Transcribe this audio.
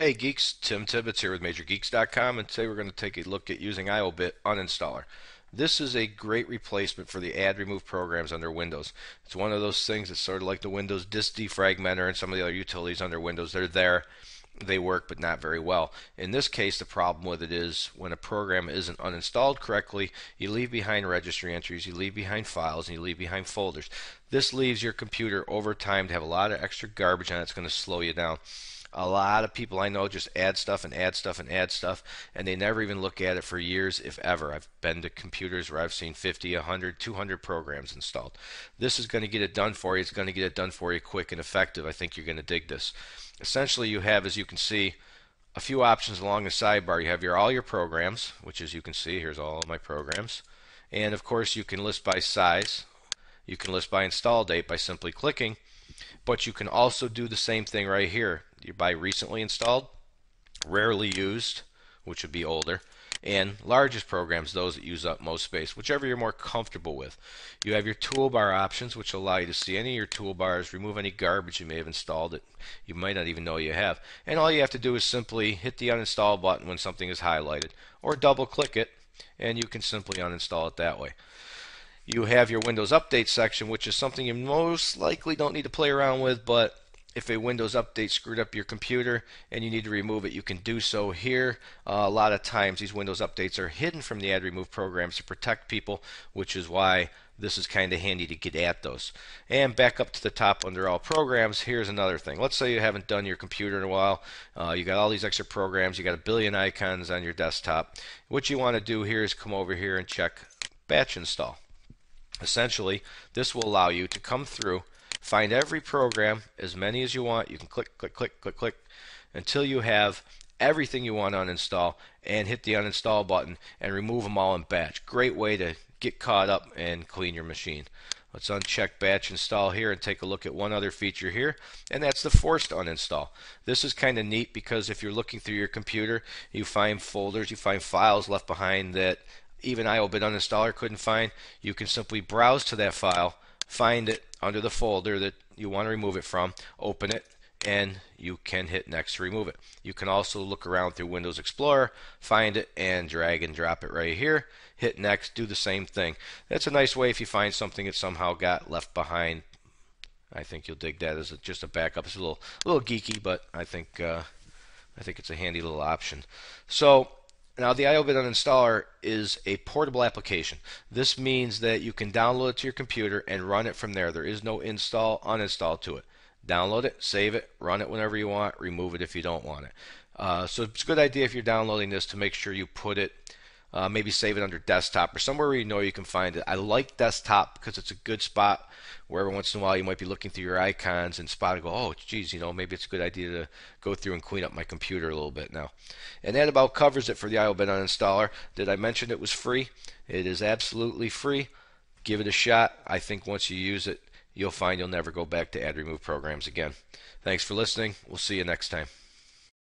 Hey geeks, Tim Tibbetts here with MajorGeeks.com, and today we're going to take a look at using IObit Uninstaller. This is a great replacement for the add remove programs under Windows. It's one of those things that's sort of like the Windows disk defragmenter and some of the other utilities under Windows. They're there, they work, but not very well. In this case, the problem with it is when a program isn't uninstalled correctly, you leave behind registry entries, you leave behind files, and you leave behind folders. This leaves your computer over time to have a lot of extra garbage on it. It's going to slow you down. A lot of people I know just add stuff and add stuff and add stuff, and they never even look at it for years, if ever. I've been to computers where I've seen 50, 100, 200 programs installed. This is going to get it done for you. It's going to get it done for you quick and effective. I think you're going to dig this. Essentially, you have, as you can see, a few options along the sidebar. You have all your programs, which as you can see, here's all of my programs. And of course, you can list by size. You can list by install date by simply clicking. But you can also do the same thing right here. You buy recently installed, rarely used, which would be older, and largest programs, those that use up most space, whichever you're more comfortable with. You have your toolbar options, which allow you to see any of your toolbars, remove any garbage you may have installed that you might not even know you have. And all you have to do is simply hit the uninstall button when something is highlighted, or double click it, and you can simply uninstall it that way. You have your Windows Update section, which is something you most likely don't need to play around with, but if a Windows update screwed up your computer and you need to remove it, you can do so here. A lot of times these Windows updates are hidden from the add remove programs to protect people, which is why this is kind of handy to get at those. And back up to the top under all programs, here's another thing. Let's say you haven't done your computer in a while. You got all these extra programs, you got a billion icons on your desktop. What you want to do here is come over here and check batch install. Essentially, this will allow you to come through, find every program, as many as you want. You can click, click, click, click, click, until you have everything you want to uninstall, and hit the uninstall button and remove them all in batch. Great way to get caught up and clean your machine. Let's uncheck batch install here and take a look at one other feature here, and that's the forced uninstall. This is kind of neat because if you're looking through your computer, you find folders, you find files left behind that even IObit Uninstaller couldn't find. You can simply browse to that file, find it under the folder that you want to remove it from, open it, and you can hit next to remove it. You can also look around through Windows Explorer, find it, and drag and drop it right here. Hit next, do the same thing. That's a nice way if you find something that somehow got left behind. I think you'll dig that as just a backup. It's a little geeky, but I think it's a handy little option. So now the IObit Uninstaller is a portable application. This means that you can download it to your computer and run it from there. There is no install, uninstall to it. Download it, save it, run it whenever you want, remove it if you don't want it. So it's a good idea if you're downloading this to make sure you put it, maybe save it under desktop or somewhere where you know you can find it. I like desktop because it's a good spot where every once in a while you might be looking through your icons and spot and go, oh geez, maybe it's a good idea to go through and clean up my computer a little bit now. And that about covers it for the IObit Uninstaller. Did I mention it was free? It is absolutely free. Give it a shot. I think once you use it, you'll find you'll never go back to add remove programs again. Thanks for listening. We'll see you next time.